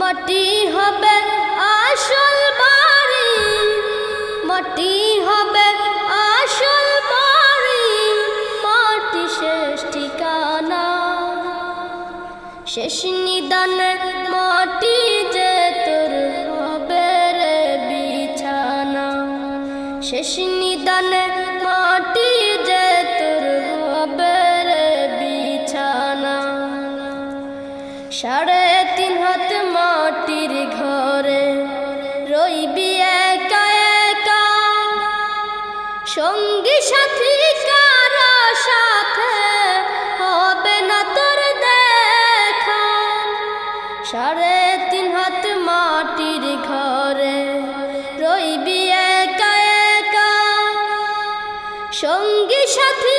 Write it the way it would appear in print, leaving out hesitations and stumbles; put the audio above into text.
মাটি হবে আসল বাড়ি, মাটি হবে আসল বাড়ি, মাটি শেষ ঠিকানা। শেষ নিদানে মাটি যে তোর হবে রে বিছানা, শেষ নিদানে মাটি যে তোর হবে রে বিছানা। 3.5 হাত মাটির ঘরে রইবি একা একা, সঙ্গী সাথী কারো সাথে হবে না তোর দেখা। 3.5 হাত মাটির ঘরে রইবি একা একা, সঙ্গী সাথী